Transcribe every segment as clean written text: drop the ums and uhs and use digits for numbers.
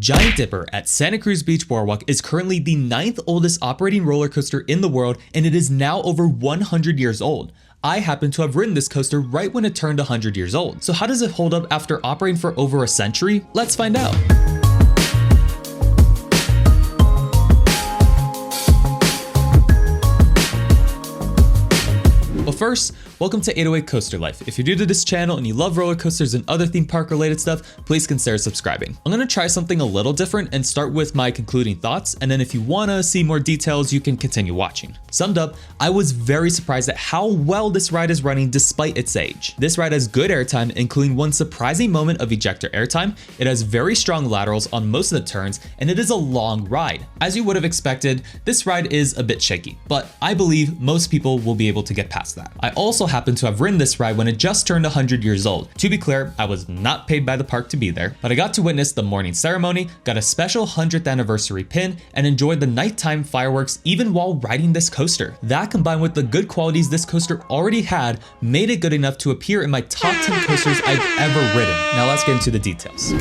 Giant Dipper at Santa Cruz Beach Boardwalk is currently the 9th oldest operating roller coaster in the world, and it is now over 100 years old. I happen to have ridden this coaster right when it turned 100 years old. So how does it hold up after operating for over a century? Let's find out. But first, welcome to 808 Coaster Life. If you're new to this channel and you love roller coasters and other theme park related stuff, please consider subscribing. I'm gonna try something a little different and start with my concluding thoughts, and then if you wanna see more details, you can continue watching. Summed up, I was very surprised at how well this ride is running despite its age. This ride has good airtime, including one surprising moment of ejector airtime. It has very strong laterals on most of the turns, and it is a long ride. As you would have expected, this ride is a bit shaky, but I believe most people will be able to get past that. I also happen to have ridden this ride when it just turned 100 years old. To be clear, I was not paid by the park to be there, but I got to witness the morning ceremony, got a special 100th anniversary pin, and enjoyed the nighttime fireworks even while riding this coaster. That, combined with the good qualities this coaster already had, made it good enough to appear in my top 10 coasters I've ever ridden. Now let's get into the details.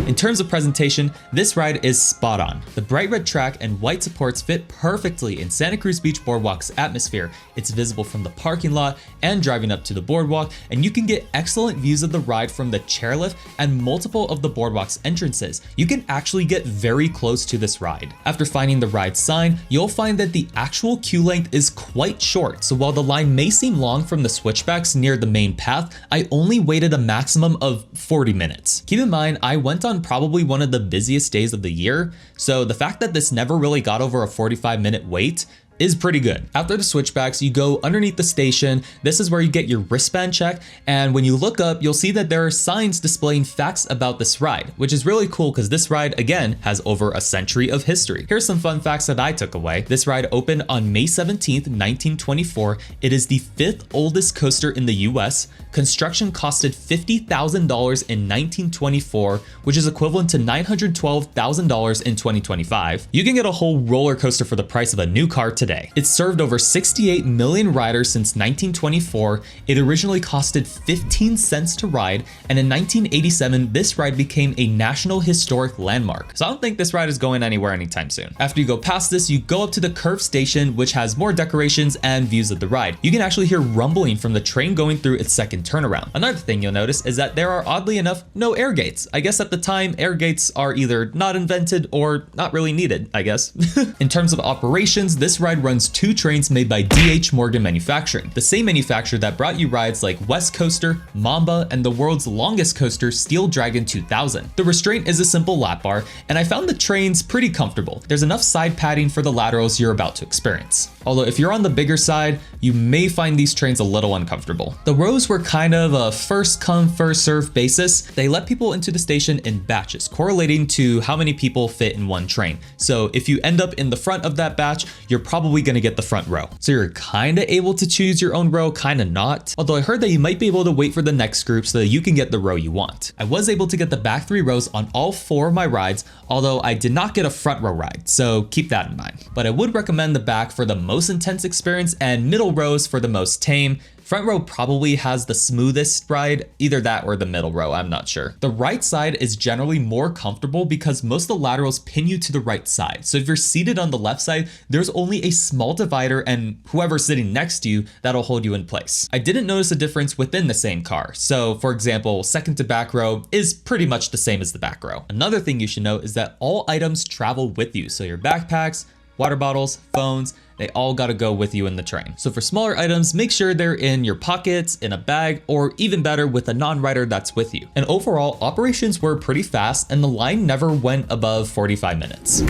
In terms of presentation, this ride is spot on. The bright red track and white supports fit perfectly in Santa Cruz Beach Boardwalk's atmosphere. It's visible from the parking lot and driving up to the boardwalk, and you can get excellent views of the ride from the chairlift and multiple of the boardwalk's entrances. You can actually get very close to this ride. After finding the ride sign, you'll find that the actual queue length is quite short, so while the line may seem long from the switchbacks near the main path, I only waited a maximum of 40 minutes. Keep in mind, I went on probably one of the busiest days of the year, so the fact that this never really got over a 45-minute wait is pretty good. After the switchbacks, you go underneath the station. This is where you get your wristband check, and when you look up, you'll see that there are signs displaying facts about this ride, which is really cool because this ride, again, has over a century of history. Here's some fun facts that I took away. This ride opened on May 17th, 1924. It is the 5th oldest coaster in the US. Construction costed $50,000 in 1924, which is equivalent to $912,000 in 2025. You can get a whole roller coaster for the price of a new car today. It's served over 68 million riders since 1924. It originally costed 15 cents to ride, and in 1987, this ride became a National Historic Landmark. So I don't think this ride is going anywhere anytime soon. After you go past this, you go up to the curved station, which has more decorations and views of the ride. You can actually hear rumbling from the train going through its second turnaround. Another thing you'll notice is that there are, oddly enough, no air gates. I guess at the time, air gates are either not invented or not really needed, I guess. In terms of operations, this ride runs 2 trains made by D.H. Morgan Manufacturing, the same manufacturer that brought you rides like West Coaster, Mamba, and the world's longest coaster, Steel Dragon 2000. The restraint is a simple lap bar, and I found the trains pretty comfortable. There's enough side padding for the laterals you're about to experience. Although if you're on the bigger side, you may find these trains a little uncomfortable. The rows were kind of a first come, first served basis. They let people into the station in batches, correlating to how many people fit in one train. So if you end up in the front of that batch, you're probably gonna get the front row. So you're kinda able to choose your own row, kinda not. Although I heard that you might be able to wait for the next group so that you can get the row you want. I was able to get the back 3 rows on all 4 of my rides, although I did not get a front row ride, so keep that in mind. But I would recommend the back for the most intense experience and middle rows for the most tame. Front row probably has the smoothest ride, either that or the middle row, I'm not sure. The right side is generally more comfortable because most of the laterals pin you to the right side. So if you're seated on the left side, there's only a small divider and whoever's sitting next to you that'll hold you in place. I didn't notice a difference within the same car. So for example, second to back row is pretty much the same as the back row. Another thing you should know is that all items travel with you. So your backpacks, water bottles, phones, they all gotta go with you in the train. So for smaller items, make sure they're in your pockets, in a bag, or even better with a non-rider that's with you. And overall, operations were pretty fast and the line never went above 45 minutes.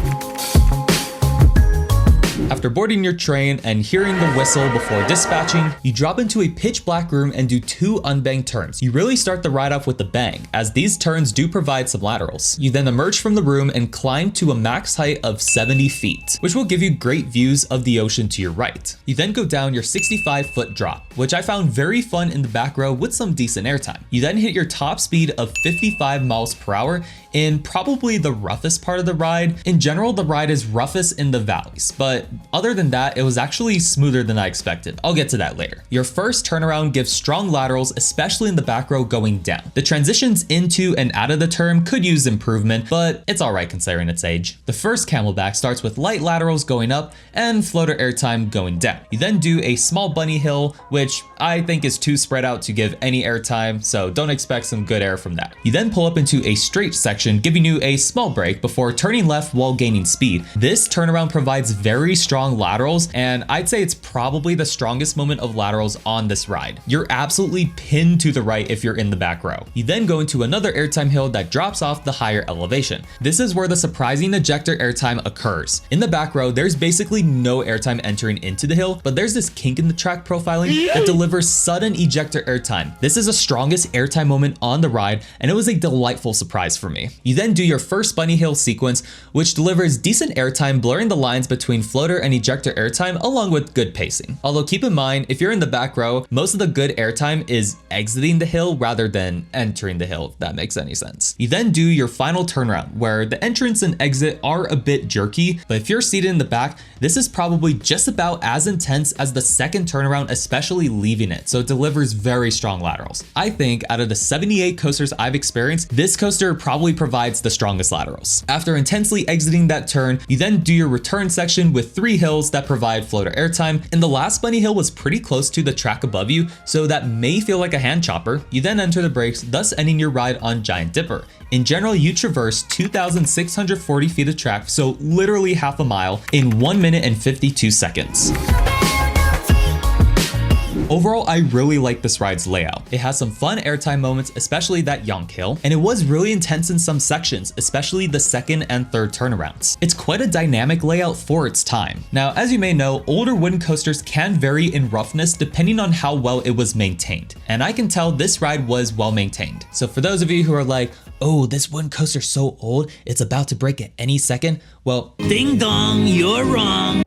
After boarding your train and hearing the whistle before dispatching, you drop into a pitch black room and do 2 unbanked turns. You really start the ride off with a bang, as these turns do provide some laterals. You then emerge from the room and climb to a max height of 70 feet, which will give you great views of the ocean to your right. You then go down your 65-foot drop, which I found very fun in the back row with some decent airtime. You then hit your top speed of 55 miles per hour in probably the roughest part of the ride. In general, the ride is roughest in the valleys, but other than that, it was actually smoother than I expected. I'll get to that later. Your first turnaround gives strong laterals, especially in the back row going down. The transitions into and out of the turn could use improvement, but it's alright considering its age. The first camelback starts with light laterals going up and floater airtime going down. You then do a small bunny hill, which I think is too spread out to give any airtime, so don't expect some good air from that. You then pull up into a straight section, giving you a small break before turning left while gaining speed. This turnaround provides very strong laterals, and I'd say it's probably the strongest moment of laterals on this ride. You're absolutely pinned to the right if you're in the back row. You then go into another airtime hill that drops off the higher elevation. This is where the surprising ejector airtime occurs. In the back row, there's basically no airtime entering into the hill, but there's this kink in the track profiling that delivers sudden ejector airtime. This is the strongest airtime moment on the ride, and it was a delightful surprise for me. You then do your first bunny hill sequence, which delivers decent airtime, blurring the lines between floater and ejector airtime along with good pacing. Although keep in mind, if you're in the back row, most of the good airtime is exiting the hill rather than entering the hill, if that makes any sense. You then do your final turnaround, where the entrance and exit are a bit jerky, but if you're seated in the back, this is probably just about as intense as the second turnaround, especially leaving it, so it delivers very strong laterals. I think out of the 78 coasters I've experienced, this coaster probably provides the strongest laterals. After intensely exiting that turn, you then do your return section with 3 hills that provide floater airtime, and the last bunny hill was pretty close to the track above you, so that may feel like a hand chopper. You then enter the brakes, thus ending your ride on Giant Dipper. In general, you traverse 2,640 feet of track, so literally half a mile, in 1 minute and 52 seconds. Overall, I really like this ride's layout. It has some fun airtime moments, especially that Yonk Hill, and it was really intense in some sections, especially the second and third turnarounds. It's quite a dynamic layout for its time. Now, as you may know, older wooden coasters can vary in roughness depending on how well it was maintained, and I can tell this ride was well maintained. So for those of you who are like, oh, this wooden coaster's so old, it's about to break at any second, well, ding dong, you're wrong.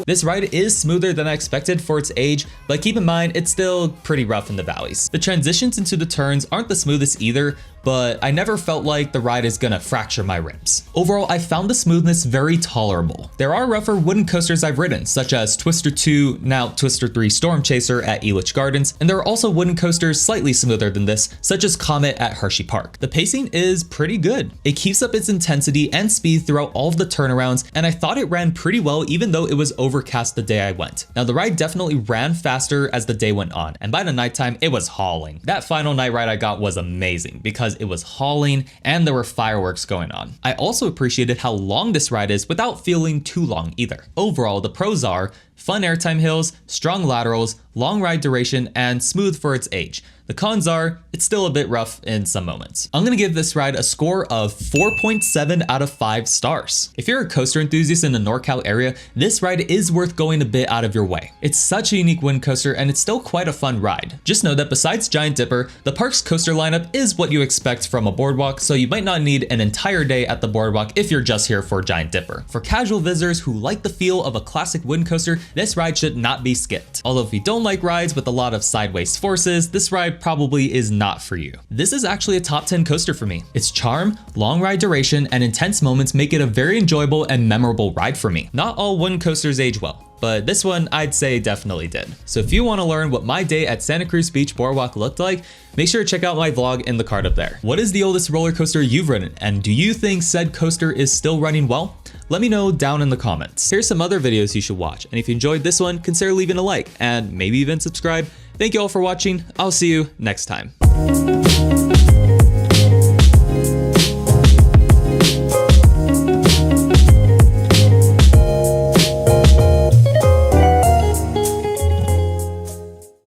This ride is smoother than I expected for its age, but keep in mind, it's still pretty rough in the valleys. The transitions into the turns aren't the smoothest either, but I never felt like the ride is gonna fracture my ribs. Overall, I found the smoothness very tolerable. There are rougher wooden coasters I've ridden, such as Twister 2, now Twister 3 Storm Chaser at Elitch Gardens, and there are also wooden coasters slightly smoother than this, such as Comet at Hershey Park. The pacing is pretty good. It keeps up its intensity and speed throughout all of the turnarounds, and I thought it ran pretty well even though it was overcast the day I went. Now, the ride definitely ran faster as the day went on, and by the nighttime, it was hauling. That final night ride I got was amazing because it was hauling and there were fireworks going on. I also appreciated how long this ride is without feeling too long either. Overall, the pros are fun airtime hills, strong laterals, long ride duration, and smooth for its age. The cons are, it's still a bit rough in some moments. I'm gonna give this ride a score of 4.7 out of 5 stars. If you're a coaster enthusiast in the NorCal area, this ride is worth going a bit out of your way. It's such a unique wind coaster and it's still quite a fun ride. Just know that besides Giant Dipper, the park's coaster lineup is what you expect from a boardwalk, so you might not need an entire day at the boardwalk if you're just here for Giant Dipper. For casual visitors who like the feel of a classic wind coaster, this ride should not be skipped. Although if you don't like rides with a lot of sideways forces, this ride probably is not for you. This is actually a top 10 coaster for me. Its charm, long ride duration, and intense moments make it a very enjoyable and memorable ride for me. Not all wooden coasters age well, but this one I'd say definitely did. So if you want to learn what my day at Santa Cruz Beach Boardwalk looked like, make sure to check out my vlog in the card up there. What is the oldest roller coaster you've ridden, and do you think said coaster is still running well? Let me know down in the comments. Here's some other videos you should watch, and if you enjoyed this one, consider leaving a like and maybe even subscribe. Thank you all for watching. I'll see you next time.